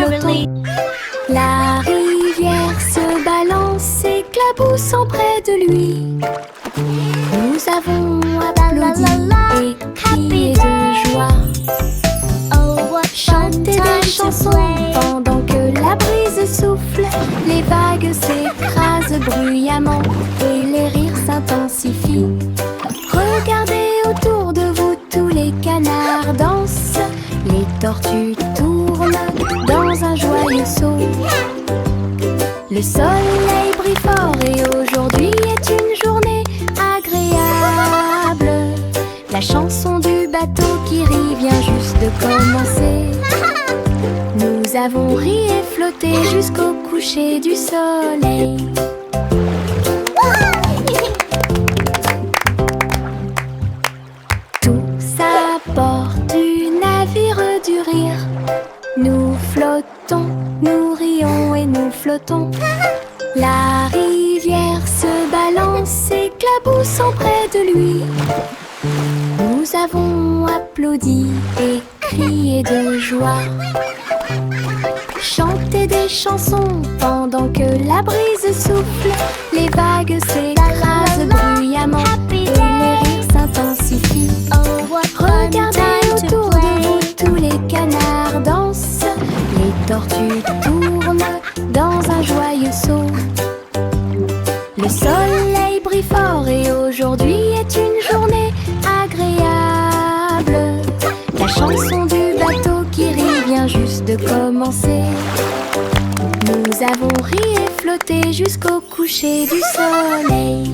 merrily. La rivière se balance, éclaboussant près de lui. Nous avons applaudi et crié de joie. Chanter des chansons pendant que la brise souffle. Les vagues s'écrasent bruyamment et les rires s'intensifient. Regardez autour de vous, tous les canards dansent. Les tortues tournent dans un joyeux saut. Le soleil brille fort et aujourd'hui est une journée agréable. La chanson du bateau qui rit vient juste de commencer. Nous avons ri et flotté jusqu'au coucher du soleil. Tous à bord du navire du rire. Nous flottons, nous rions et nous flottons. La rivière se balance, éclaboussant près de lui. Nous avons applaudi et crié de joie. Chanter des chansons pendant que la brise souffle. Les vagues s'écrasent bruyamment et les rires s'intensifient. Regardez autour de vous, tous les canards dansent. Les tortues tournent dans un joyeux saut. Le soleil brille fort et aujourd'hui est une journée agréable. La chanson du bateau qui rit vient juste de commencer. Nous avons ri et flotté jusqu'au coucher du soleil.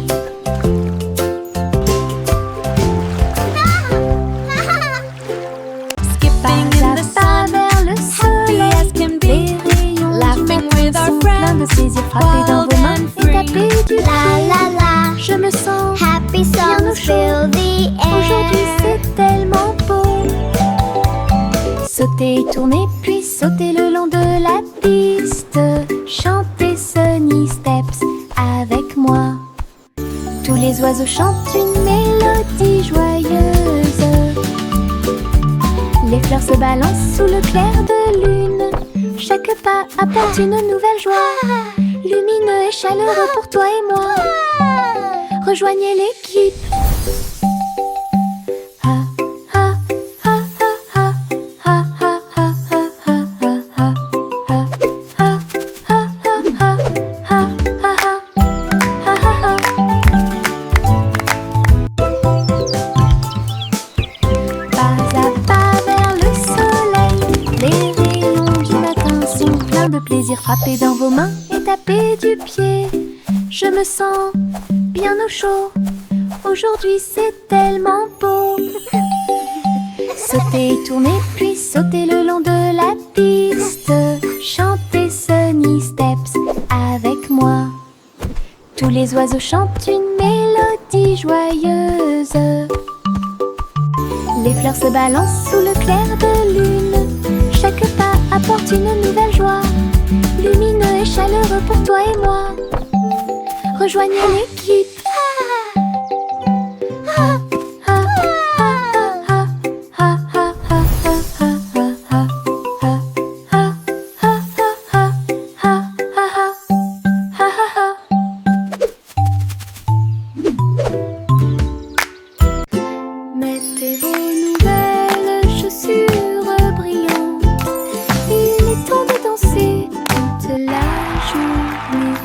Skipping in the sun, Vers le soleil, happy as can be, les rayons laughing du with matin our sont pleins de friends, plaisir. Frapper dans wild vos mains and et free. taper du pied. Je me sens Happy bien au songs fill the aujourd'hui, air. c'est tellement beau. Sauter, tourner, puis sauter le long de la piste. Chanter Sunny Steps avec moi. Tous les oiseaux chantent une mélodie joyeuse. Les fleurs se balancent sous le clair de lune. Chaque pas apporte une nouvelle joie. Lumineux et chaleureux pour toi et moi. Rejoignez l'équipe. Pas à pas vers le soleil, les rayons du matin sont pleins de plaisir. Frappez dans vos mains et tapez du pied. Je me sens bien au chaud, aujourd'hui c'est tellement beau. Sautez, tournez, puis sautez le long de la piste. Chantez Sunny Steps avec moi. Tous les oiseaux chantent une mélodie joyeuse. Les fleurs se balancent sous le clair de lune. Chaque pas apporte une nouvelle joie. Lumineux et chaleureux pour toi et moi. Rejoignez l'équipe. Mettez vos nouvelles chaussures brillantes. Il est temps de danser toute la journée.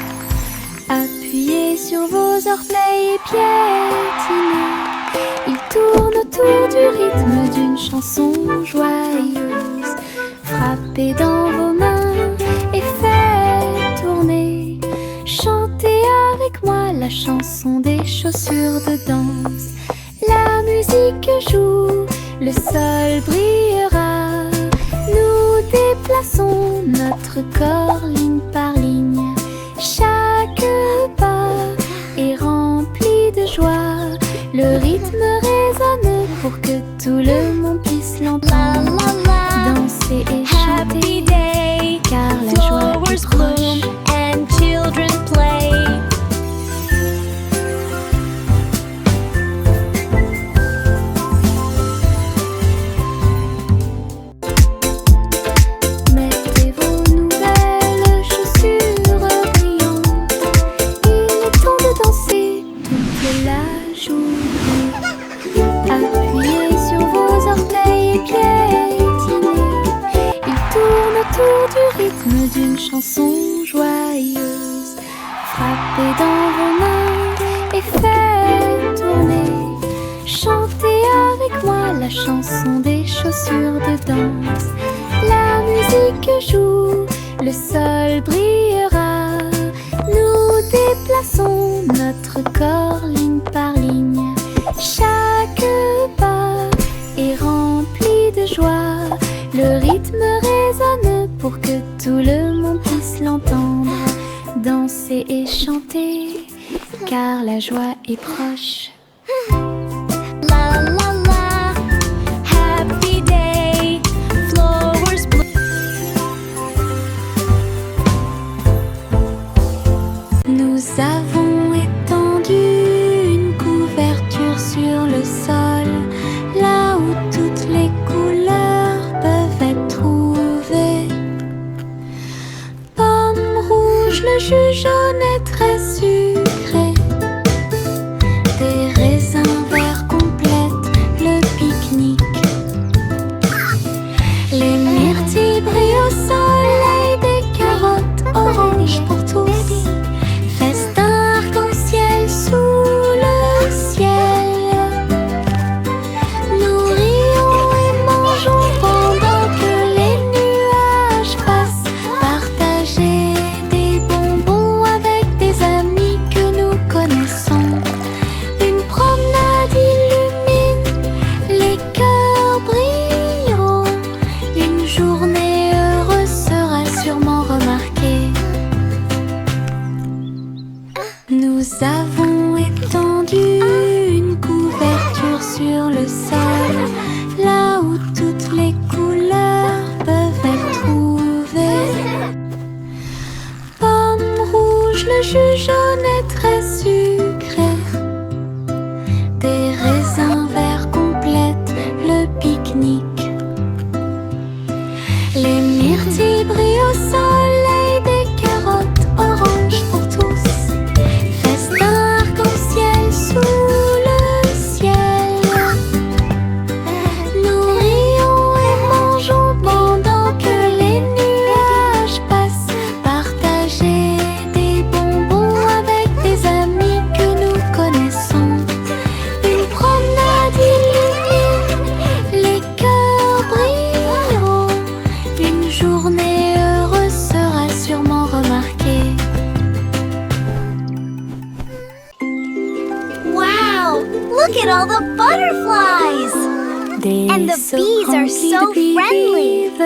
Appuyez sur vos orteils et piétinez. Ils tournent autour du rythme d'une chanson joyeuse. Frappez dans vos mains et faites tourner. Chantez avec moi la chanson des chaussures de danse. La musique joue, le sol brillera. Nous déplaçons notre corps ligne par ligne. Chaque pas est rempli de joie. Le rythme résonne pour que tout le monde puisse l'entendre. Danser et happy chanter, day. car la joie est Flowers bloom proche. and children play. Mettez vos joyeuses. Frappez dans vos mains et faites tourner. Chantez avec moi la chanson des chaussures de danse. La musique joue, le sol brillera. Nous déplaçons notre corps ligne par ligne. Chaque pas est rempli de joie. Le rythme résonne pour que tout le monde puisse l'entendre. Danser et chanter, car la joie est proche. La la la, happy day, flowers bloom. Nous avons étendu une couverture sur le sol, là où toutes les couleurs peuvent être trouvées. Pomme rouge, le jus jaune est très sucré. Des raisins verts complètent le pique-nique. Les myrtilles brillent au soleil, des carottes oranges pour tous. Festin arc-en-ciel sous le ciel. Nous rions et mangeons pendant que les nuages passent. Partager des bonbons avec des amis que nous connaissons. Une promenade illumine, les cœurs brilleront. Une journée heureuse sera sûrement remarquée. Nous avons étendu une couverture sur le sol, là où toutes les couleurs peuvent être trouvées. Pomme rouge, le jus jaune est très sucré. Des raisins verts complètent le pique-nique. Les myrtilles brillent au soleil, des carottes oranges pour tous. Festin arc-en-ciel sous le ciel. Nous rions et mangeons pendant que les nuages passent. Partager des bonbons avec des amis que nous connaissons. Une promenade illumine, les cœurs brilleront. Une journée heureuse sera sûrement remarquée. Wow, look at all the butterflies! Des And the seaux bees are remplis so de pluie friendly. vive,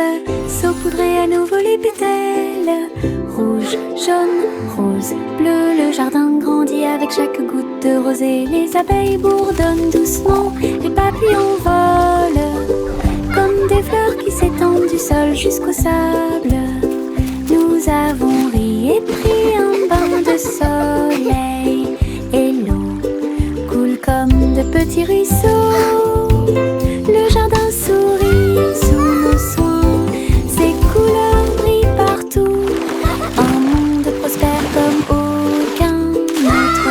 saupoudrez à nouveau les pétales. Rouge, jaune, rose, bleu, le jardin grandit avec chaque goutte de rosée. Les abeilles bourdonnent doucement, les papillons volent comme des fleurs qui s'étendent du sol jusqu'au sable. Nous avons ri et pris un bain de soleil, et l'eau coule comme de petits ruisseaux. Le jardin sourit sous nos soins, ses couleurs brillent partout. Un monde prospère comme aucun autre.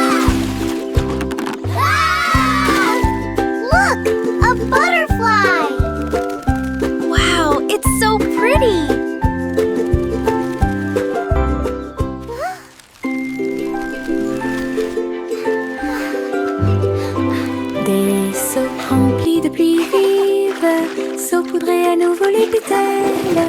Look, a butterfly! Wow, it's so pretty! Des seaux remplis de pluie vive, saupoudrez à nouveau les pétales.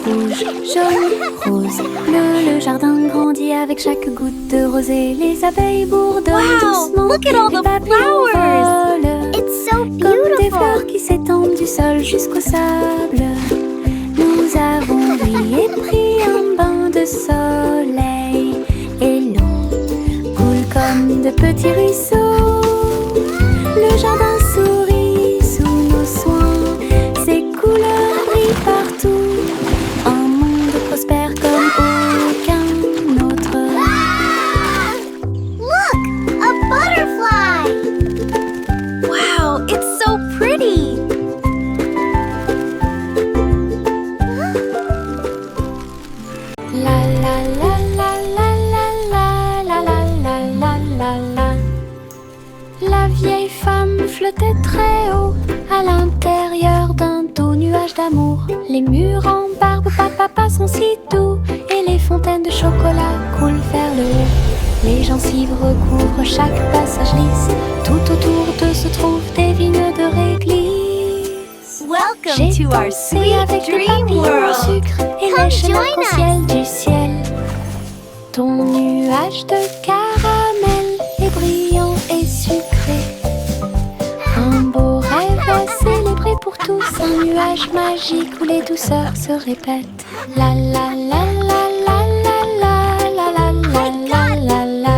Rouge, jaune, rose, bleu, le jardin grandit avec chaque goutte de rosée. Les abeilles bourdonnent Wow, doucement, look at all les the papillons flowers. volent It's so comme des fleurs beautiful! qui s'étendent du sol jusqu'au sable. Nous avons ri et pris un bain de soleil, et l'eau coule comme de petits ruisseaux. Le jardin sourit sous nos soins, ses couleurs brillent partout. Un monde prospère comme aucun autre. Look, a butterfly! Wow, it's so pretty! La la la la la la la la la la la la. La vieille femme flottait très haut à l'intérieur d'un doux nuage d'amour. Les murs en barbe, papa sont si doux, et les fontaines de chocolat coulent vers le haut. Les gencives recouvrent chaque passage lisse. Tout autour d'eux se trouvent des vignes de réglisse. Welcome J'ai to our dansé sweet avec des dream papillons au world. sucre et Come lèche join l'arc-en-ciel du ciel. Ton nuage de caramel est brillant et sucré. Un beau rêve à célébrer pour tous, un nuage magique où les douceurs se répètent. La la la la la la la la la la la la la.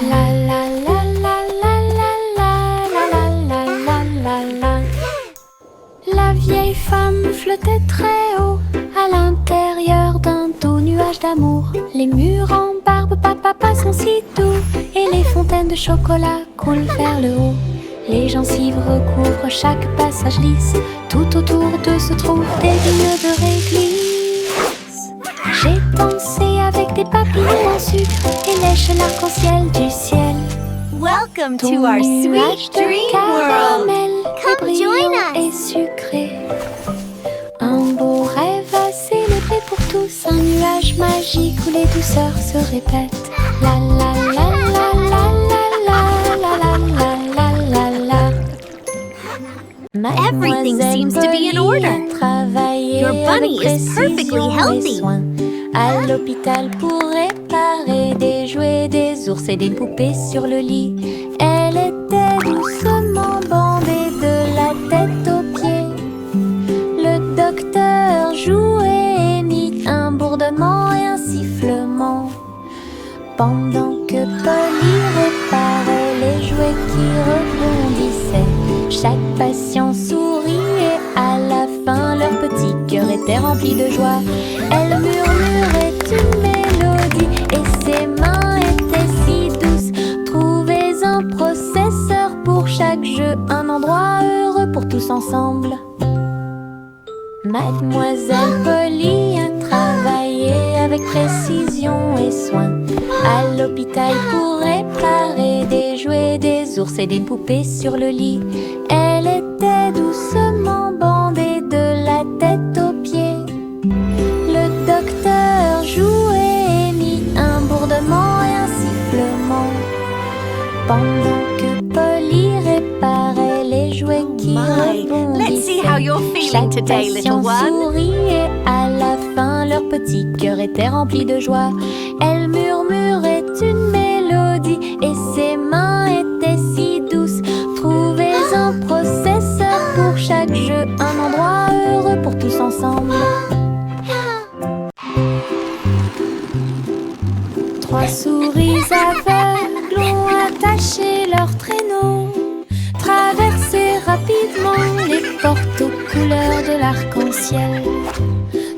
La la la la la la la la la la la la. La vieille femme flottait très haut à l'intérieur d'un doux nuage d'amour. Les murs en barbe papa sont si doux et les fontaines de chocolat coulent vers le haut. Les gencives recouvrent chaque passage lisse. Tout autour d'eux se trouvent des vignes de réglisse. J'ai dansé avec des papillons en sucre et lèche l'arc-en-ciel du ciel. Welcome Ton to our nuage sweet de dream world. caramel est Come join brillant us. et sucré. Un beau rêve à célébrer pour tous, un nuage magique où les douceurs se répètent. La la la la la la la la la la la la. Everything seems to be in order. Your bunny is perfectly healthy. À l'hôpital pour réparer des jouets, des ours et des poupées sur le lit. Elle était doucement bandée de la tête aux pieds. Le docteur jouait et mit un bourdonnement et un sifflement. Pendant que Polly réparait les jouets qui rebondissaient, chaque patient souriait. À la fin, leur petit cœur était rempli de joie. Elle murmurait une mélodie et ses mains étaient si douces. Trouvez un processeur pour chaque jeu, un endroit heureux pour tous ensemble. Mademoiselle Polly a travaillé avec précision et soin à l'hôpital pour réparer des jouets, des ours et des poupées sur le lit. Elle était doucement bandée de la tête aux pieds. Le docteur jouait et mit un bourdonnement et un sifflement. Pendant que Polly réparait les jouets qui Let's see how you're feeling chaque today, little patient one. souriait. À la fin, leur petit cœur était rempli de joie. Elle murmurait une mélodie et ses mains étaient si douces. Trouvez un processeur pour chaque jeu, un endroit heureux pour tous ensemble. Trois souris aveugles ont attaché leur traîneau, traversé rapidement les portes aux couleurs de l'arc-en-ciel.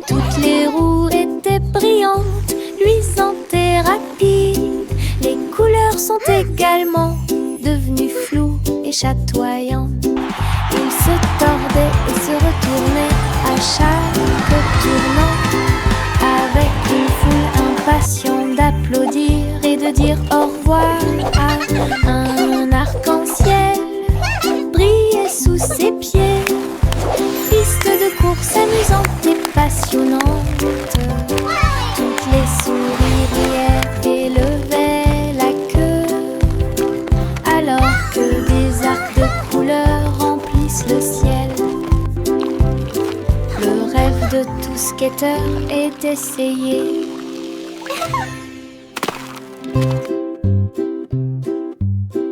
Toutes les roues étaient brillantes, luisantes et rapides. Les couleurs sont également devenues floues et chatoyantes. Ils se tordaient et se retournaient à chaque tournant, avec une foule impatiente d'applaudir et de dire au revoir à un arc-en-ciel brillait sous ses pieds. Piste de course amusante et passionnante. Toutes les souris riaient et levaient la queue, alors que des arcs de couleurs remplissent le ciel. Le rêve de tout skateur est d'essayer.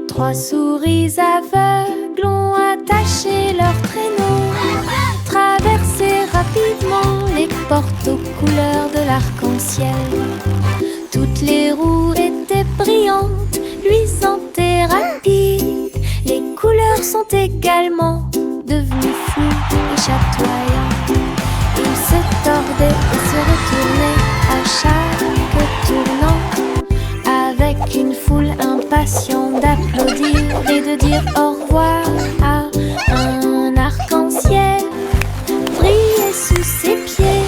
Trois souris aveugles ont attaché leur traîneau, traversé rapidement les portes aux couleurs de l'arc-en-ciel. Toutes les roues étaient brillantes, luisantes et rapides. Les couleurs sont également devenues floues et chatoyantes. Ils se tordaient et se retournaient à chaque tournant, avec une foule impatiente d'applaudir et de dire au revoir à un arc-en-ciel brillait sous ses pieds.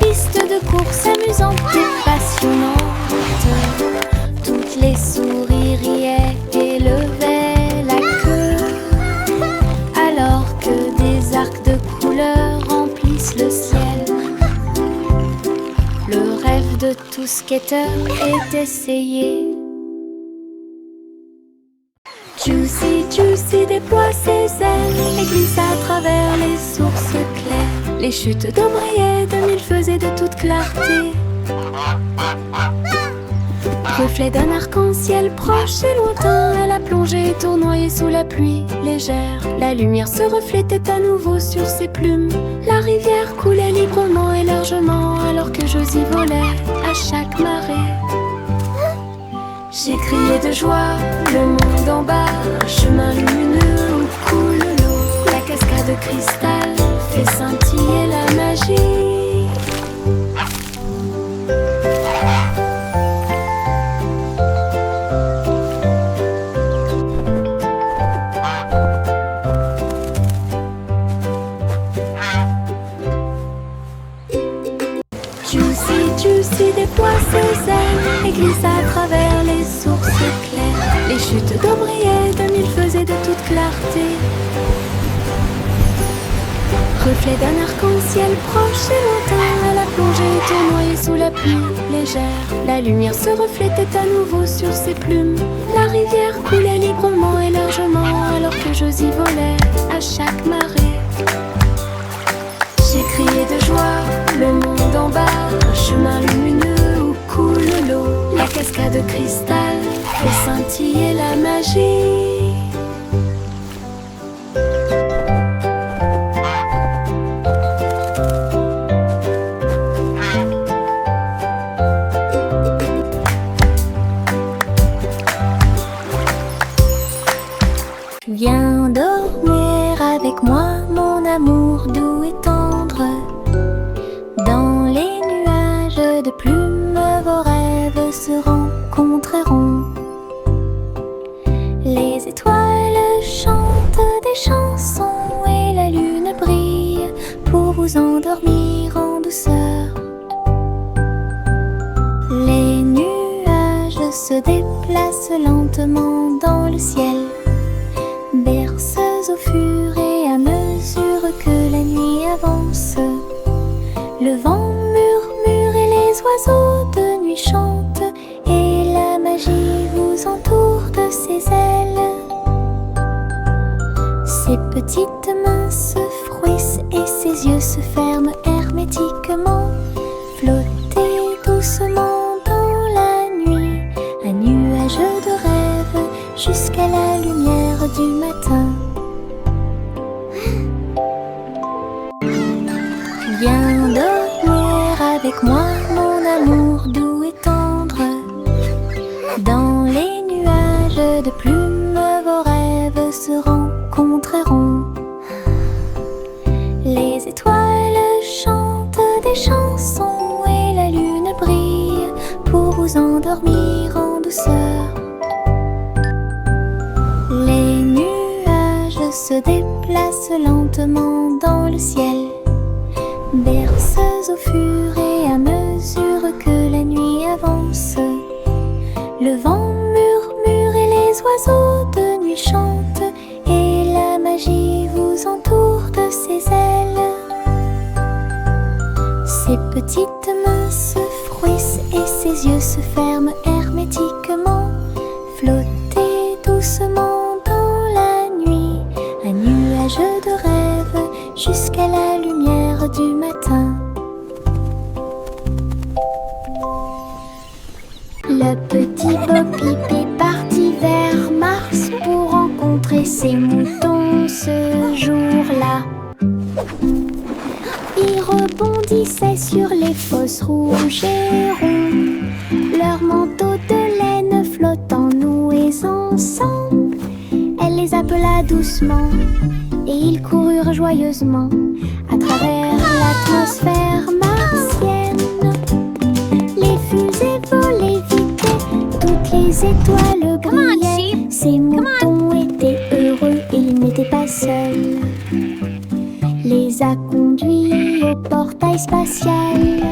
Piste de course amusante et passionnante. Toutes les souris riaient et levaient la queue, alors que des arcs de couleurs remplissent le ciel. de tout skater est essayé. Juicy, Juicy déploie ses ailes et glisse à travers les sources claires. Les chutes d'eau brillaient de mille feux et de toute clarté. Reflet d'un arc-en-ciel proche et lointain, elle a plongé tournoyée sous la pluie légère. La lumière se reflétait à nouveau sur ses plumes. La rivière coulait librement et largement alors que Josie volait à chaque marée. J'ai crié de joie, le monde en bas, un chemin lumineux où coule l'eau. La cascade de cristal fait scintiller la magie. Juicy déploie ses ailes et glisse à travers les sources claires. Les chutes d'eau brillaient de mille feux et de toute clarté. Reflet d'un arc-en-ciel proche et lointain, elle a plongé tournoyée sous la pluie légère. La lumière se reflétait à nouveau sur ses plumes. La rivière coulait librement et largement alors que Josie volait à chaque marée. J'ai crié de joie, le monde en bas, un chemin lumineux où coule l'eau. La cascade de cristal fait scintiller la magie. Viens dormir avec moi, mon amour doux et tendre. Dans les nuages de plumes, vos rêves se rencontreront. Les étoiles chantent des chansons et la lune brille pour vous endormir en douceur. Les nuages se déplacent lentement dans le ciel, berceuses au fur et à mesure que la nuit avance. Le vent murmure et les oiseaux de nuit chantent, et la magie vous entoure de ses ailes. Ses petites mains se frouissent et ses yeux se ferment hermétiquement. Flottez doucement dans la nuit, un nuage de rêve jusqu'à la lumière du matin. Viens dormir avec moi, mon amour doux et tendre. Dans les nuages de plumes, vos rêves se rencontreront. Les étoiles chantent des chansons et la lune brille pour vous endormir en douceur. Les nuages se déplacent lentement dans le ciel, berceuses au fur et à mesure que la nuit avance. Le vent murmure et les oiseaux de nuit chantent, et la magie vous entoure de ses ailes. Ses petites mains se frouissent et ses yeux se ferment hermétiquement. Flottez doucement dans la nuit, un nuage de rêve jusqu'à la lumière du matin. Le petit Bo Peep est parti vers Mars pour rencontrer ses moutons ce jour-là. Ils rebondissaient sur les fosses rouges et rondes, leurs manteaux de laine flottant noués ensemble. Elle les appela doucement et ils coururent joyeusement à travers l'atmosphère martienne. Les fusées volaient vite, toutes les étoiles brillaient. Ces moutons étaient heureux, ils n'étaient pas seuls. Les a conduits au portail spatial.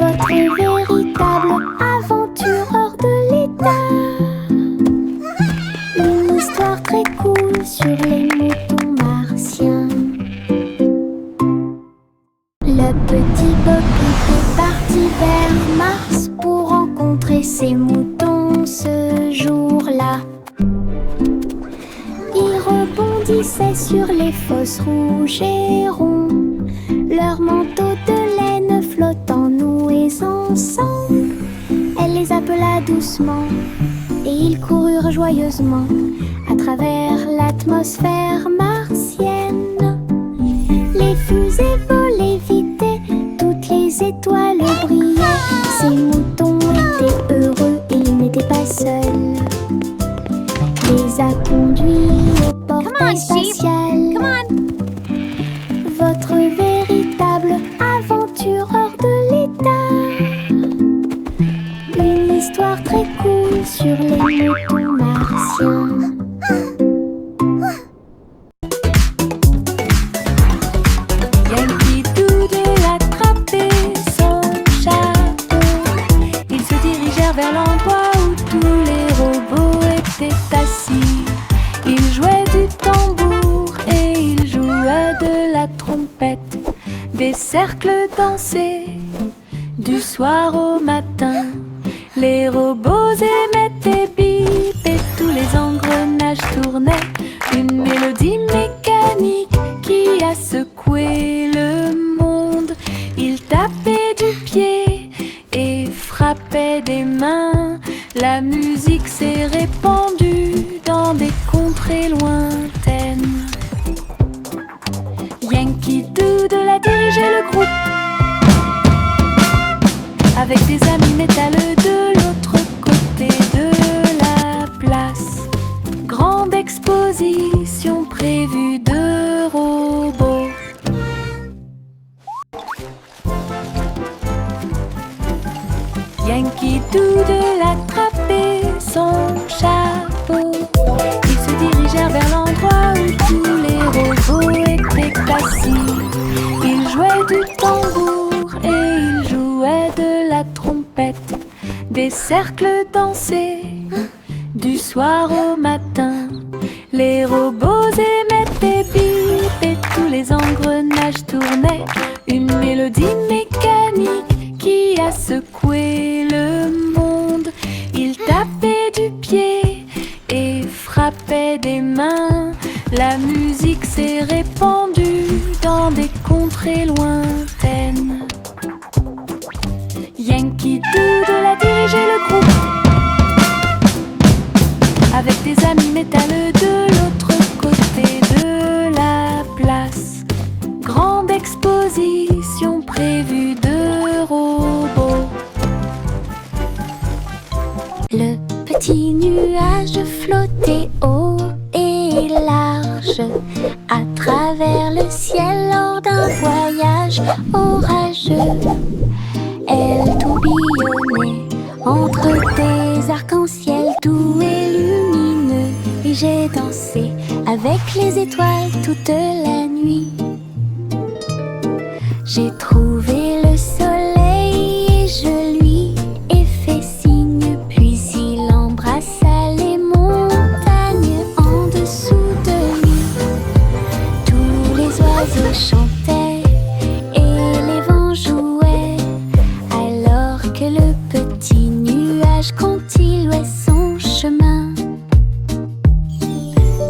Votre véritable aventure hors de l'état. Une histoire très cool sur les moutons martiens. Le petit Bo Peep est parti sur les fosses rouges et ronds, leurs manteaux de laine flottant noués ensemble. Elle les appela doucement et ils coururent joyeusement à travers l'atmosphère martienne. Les fusées volaient vite et toutes les étoiles brillaient. Ces moutons étaient heureux et ils n'étaient pas seuls. Les a conduits au portail spatial. Votre véritable aventure hors de l'état. Une histoire très cool sur les moutons martiens. Yankee Doodle attrapait son chapeau. Ils se dirigèrent vers l'endroit où tous les robots étaient assis. Ils jouaient du tambour et ils jouaient de la trompette. Des cercles dansaient du soir au matin. Les robots émettaient bip et tous les engrenages tournaient. Une mélodie mécanique qui a secoué le monde. Ils tapaient du pied et frappaient des mains. La musique s'est répandue dans des contrées lointaines. Yankee Doodle a dirigé le groupe avec des amis métalleux de l'autre côté de la place. Grande exposition prévue de robots. Yankee Doodle attrapait son chapeau. Ils se dirigèrent vers l'endroit où tous les robots étaient assis. Ils jouaient du tambour et ils jouaient de la trompette. Des cercles dansaient du soir au matin. Les robots émettaient bip et tous les engrenages tournaient. Une mélodie mécanique qui a secoué le monde. Ils tapaient du pied et frappaient des mains. La musique s'est répandue dans des contrées lointaines. Yankee Doodle a dirigé le groupe avec des amis métalleux de l'autre côté de la place. Grande exposition prévue de robots. Le petit nuage flottait haut et large à travers le ciel lors d'un voyage orageux. Elle tourbillonnait entre des arcs-en-ciel doux et lumineux. Et j'ai dansé avec les étoiles toute la nuit. J'ai trouvé le soleil et je lui ai fait signe. Puis il embrassa les montagnes en dessous de lui. Tous les oiseaux chantaient et les vents jouaient, alors que le petit nuage continuait son chemin.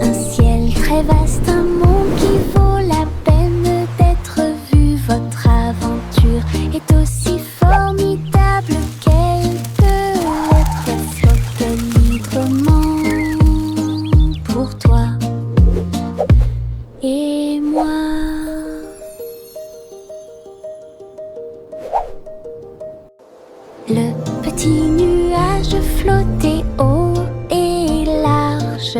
Un ciel très vaste, un monde qui vaut la peine d'être vu. Votre aventure est aussi formidable qu'elle peut être. Flotte librement pour toi et moi. Le petit nuage flottait haut et large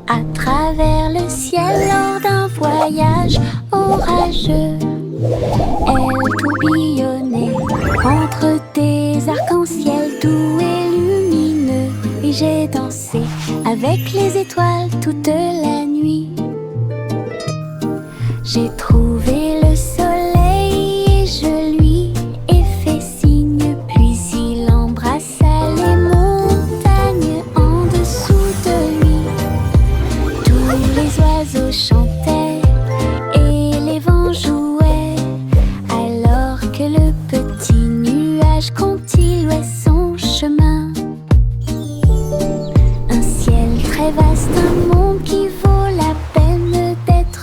à travers le ciel lors d'un voyage orageux. Elle tourbillonnait entre des arcs-en-ciel doux et lumineux. Et j'ai dansé avec les étoiles toute la nuit. J'ai trouvé le soleil et je lui ai fait signe. Puis il embrassa les montagnes en dessous de lui. Tous les oiseaux chantaient et les vents jouaient, alors que le petit nuage continuait son chemin. Un ciel très vaste, un monde qui vaut la peine d'être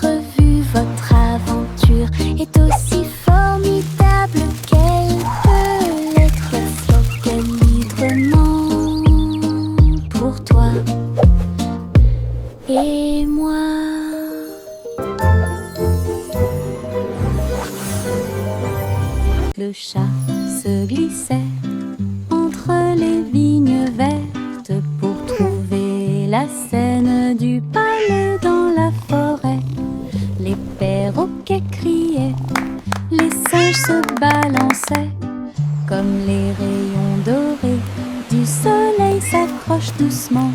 glissait entre les vignes vertes pour trouver la scène du bal dans la forêt. Les perroquets criaient, les singes se balançaient, comme les rayons dorés du soleil s'accrochent doucement.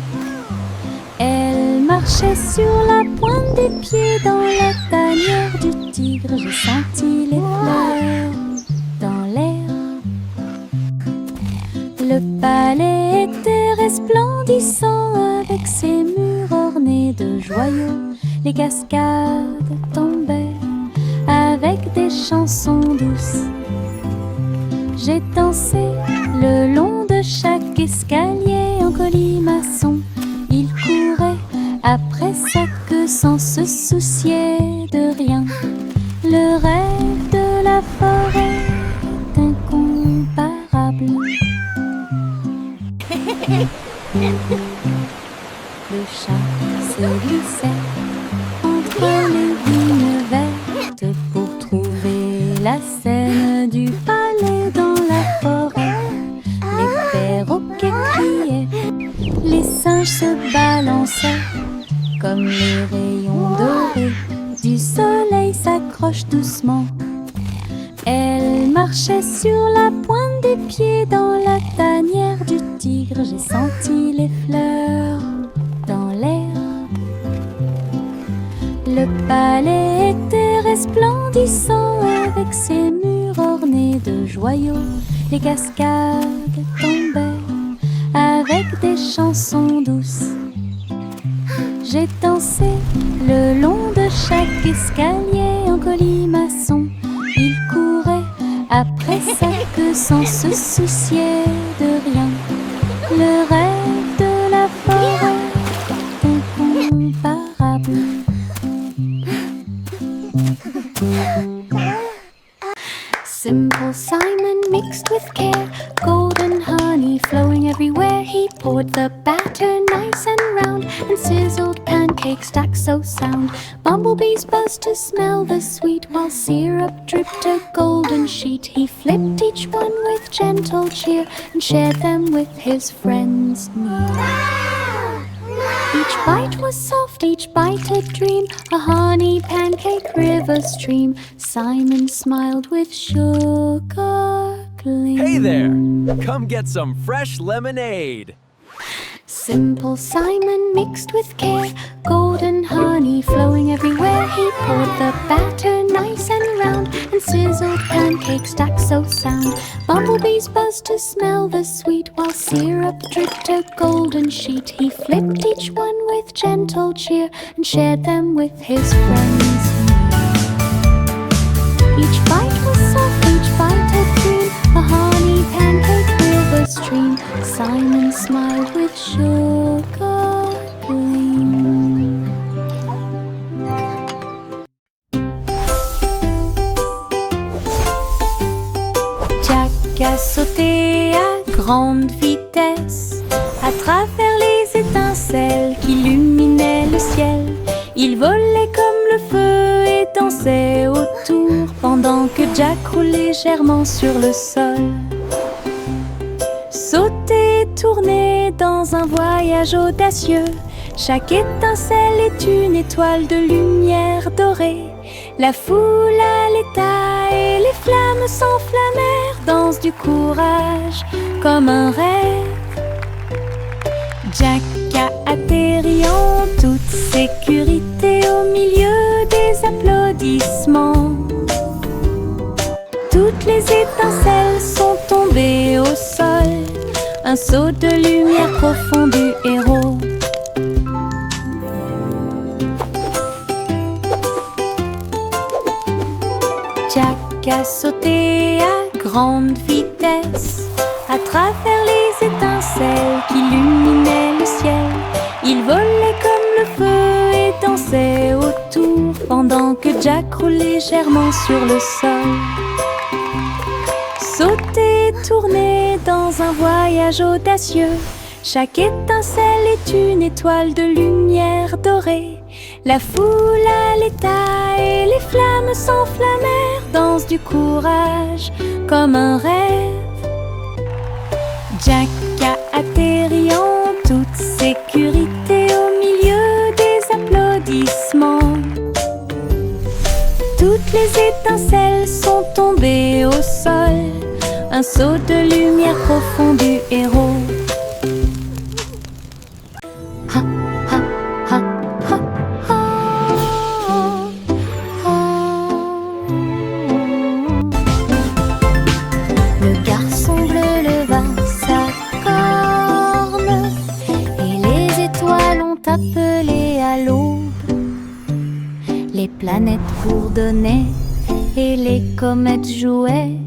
Elle marchait sur la pointe des pieds dans la tanière du tigre. J'ai senti les fleurs dans l'air. Le palais était resplendissant avec ses murs ornés de joyaux. Les cascades tombaient avec des chansons douces. J'ai dansé le long de chaque escalier en colimaçon. Il courait après sa queue sans se soucier de rien. Le rêve de la forêt est incomparable. Le chat se glissait entre les vignes vertes pour trouver la scène du palais dans la forêt. Les perroquets criaient, les singes se balançaient, comme les rayons dorés du soleil s'accrochent doucement. Elle marchait sur la pointe des pieds dans la tanière du tigre. J'ai senti les fleurs dans l'air. Le palais était resplendissant avec ses murs ornés de joyaux. Les cascades tombaient avec des chansons douces. J'ai dansé le long de chaque escalier en colimaçon. Il courait après sa queue sans se soucier de rien. Le rêve de la forêt est incomparable. Simple Simon mixed with care, golden honey flowing everywhere. He poured the batter nice and round, and sizzled pancakes stacked so sound. Bumblebees buzzed to smell the sweet, while syrup dripped a golden sheet. He flipped each one with gentle cheer, and shared them with his friends near. Each bite was soft, each bite a dream, a honey pancake river stream. Simon smiled with sugar gleam. Hey there! Come get some fresh lemonade! Simple Simon mixed with care, golden honey flowing everywhere. He poured the batter nice and round, and sizzled pancakes stacked so sound. Bumblebees buzzed to smell the sweet, while syrup dripped a golden sheet. He flipped each one with gentle cheer, and shared them with his friends. Each bite was soft, each bite a dream, a honey pancake river stream. Simon smiled with sugar gleam. Jack a sauté à grande vitesse à travers les étincelles qui illuminaient le ciel. Il volait comme le feu et dansait autour pendant que Jack roulait légèrement sur le sol. Sauter, tourner dans un voyage audacieux. Chaque étincelle est une étoile de lumière dorée. La foule à l'état et les flammes s'enflammèrent. Danse du courage comme un rêve. Jack a atterri en toute sécurité au milieu des applaudissements. Toutes les étincelles sont tombées au sol. Un saut de lumière profond du héros. Jack a sauté à grande vitesse à travers les étincelles qui illuminaient le ciel. Il volait comme le feu et dansait autour pendant que Jack roulait légèrement sur le sol. Sauter, tourner dans un voyage audacieux. Chaque étincelle est une étoile de lumière dorée. La foule à l'état et les flammes s'enflammèrent. Danse du courage comme un rêve. Jack a atterri en toute sécurité au milieu des applaudissements. Toutes les étincelles sont tombées au sol, un saut de lumière profond du héros. Ha, ha, ha, ha, ha, ha. Le garçon bleu leva sa corne et les étoiles ont appelé à l'aube. Les planètes bourdonnaient et les comètes jouaient.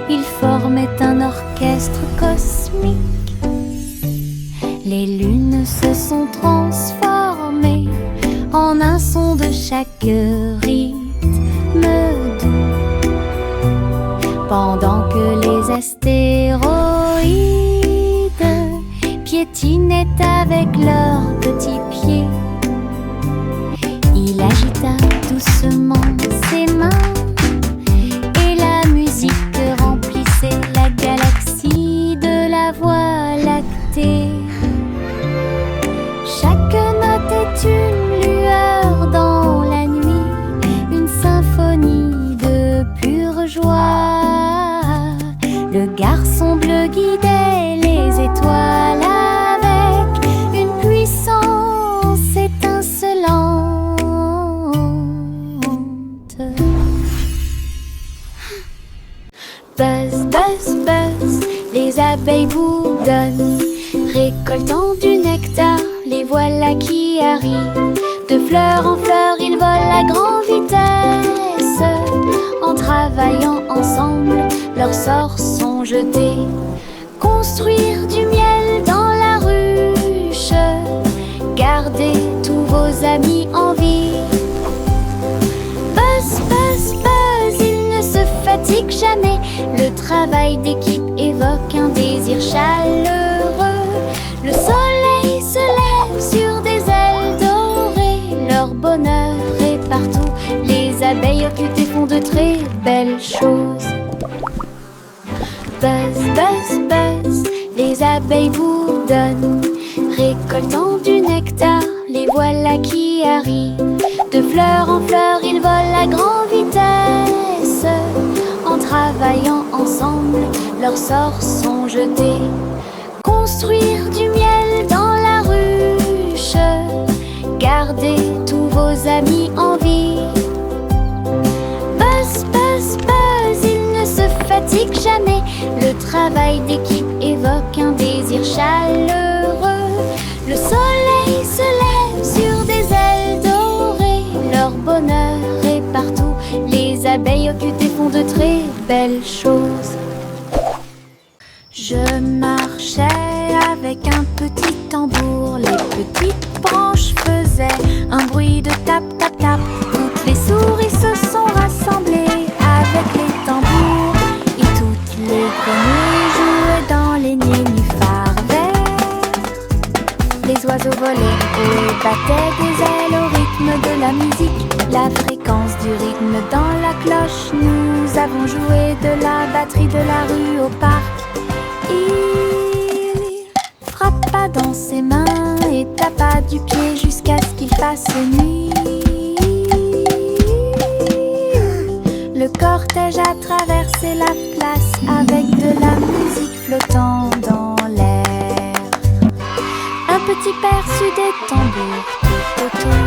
Ils formaient un orchestre cosmique. Les lunes se sont transformées en un son de chaque rythme doux, pendant que les astéroïdes piétinaient avec leurs petits pieds. Il agita doucement ses mains et la musique remplissait la galaxie de la Voie lactée. Chaque note est une lueur dans la nuit, une symphonie de pure joie. Le garçon bleu guidait les étoiles avec une puissance étincelante. Buzz, buzz, buzz, les abeilles bourdonnent, récoltant du nectar, les voilà qui arrivent. De fleur en fleur, ils volent à grande vitesse. En travaillant ensemble, leurs sorts sont jetés. Construire du miel dans la ruche, gardez tous vos amis en vie. Buzz, buzz, buzz, ils ne se fatiguent jamais. Le travail d'équipe évoque un désir chaleureux. Le soleil se lève sur des ailes dorées. Leur bonheur est partout. Les abeilles occupées font de très belles choses. Buzz, buzz, buzz, les abeilles bourdonnent, récoltant du nectar, les voilà qui arrivent. De fleur en fleur, ils volent à grande vitesse. En travaillant ensemble, leurs sorts sont jetés. Construire du miel dans la ruche, gardez tous vos amis en vie. Buzz, buzz, buzz, ils ne se fatiguent jamais. Le travail d'équipe évoque un désir chaleureux. Le soleil se lève sur des ailes dorées. Leur bonheur est partout. Les abeilles occupées font de très belles choses. Je marchais avec un petit tambour. Les petites branches faisaient un bruit de tap tap tap. Toutes les souris se sont rassemblées avec les tambours. Et toutes les grenouilles jouaient dans les nénuphars verts. Les oiseaux volaient et battaient des ailes au rythme de la musique. La fréquence du rythme dans la cloche. Nous avons joué de la batterie de la rue au parc. Il frappa dans ses mains et tapa du pied jusqu'à ce qu'il fasse nuit. Le cortège a traversé la place avec de la musique flottant dans l'air. Un petit perçu des tambours tout autour.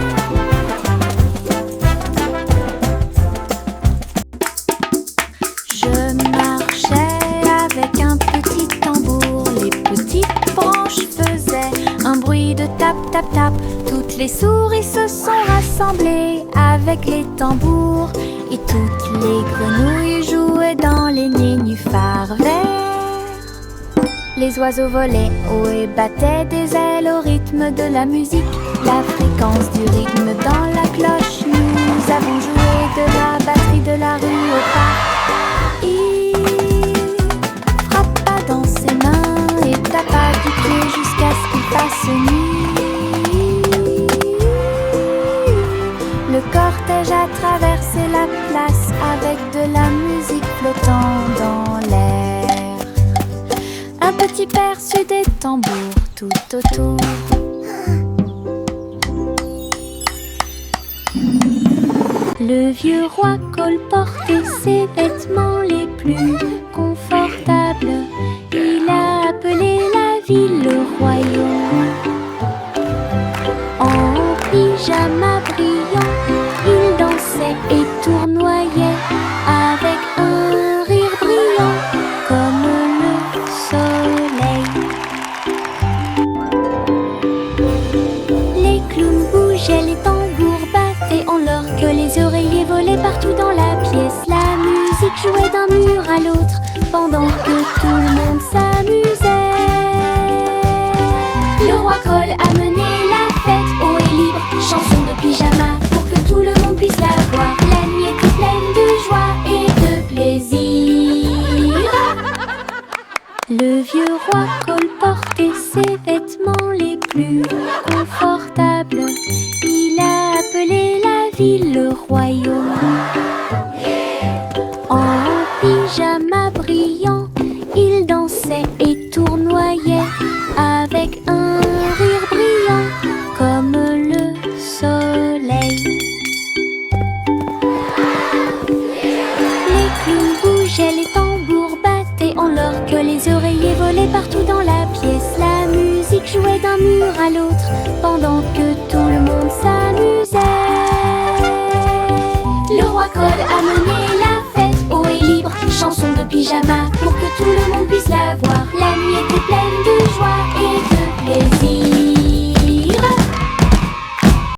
Je marchais avec un petit tambour. Les petites branches faisaient un bruit de tap tap tap. Toutes les souris se sont rassemblées avec les tambours. Et toutes les grenouilles jouaient dans les nénuphars verts. Les oiseaux volaient haut et battaient des ailes au rythme de la musique. La fréquence du rythme dans la cloche. Nous avons joué de la batterie de la rue au parc. Il frappa dans ses mains et tapa du pied jusqu'à ce qu'il fasse nuit. Le cortège a traversé la place avec de la musique flottant dans l'air. Un petit petit perçu des tambours tout autour. Le vieux roi colportait ses vêtements les plus confortables. Il a appelé la ville le royaume. En pyjama brillant, il dansait et tournoyait avec un rire brillant comme le soleil. Les clowns bougeaient, les tambours battaient en l'or que les oreillers volaient partout dans la pièce. La musique jouait d'un mur à l'autre pendant que tout le monde s'amusait. Le roi Cole a mené la fête haut et libre, chanson de pyjama pour que tout le monde puisse la voir. La nuit était pleine de joie et de plaisir. Le vieux roi Cole portait ses vêtements les plus confortables. Il a appelé la ville le royaume. En pyjama brillant, il dansait et tournoyait avec un rire brillant comme le soleil. Les clowns bougeaient, les tambours battaient en l'or que les oreillers volaient partout dans la pièce. La musique jouait d'un mur à l'autre pendant que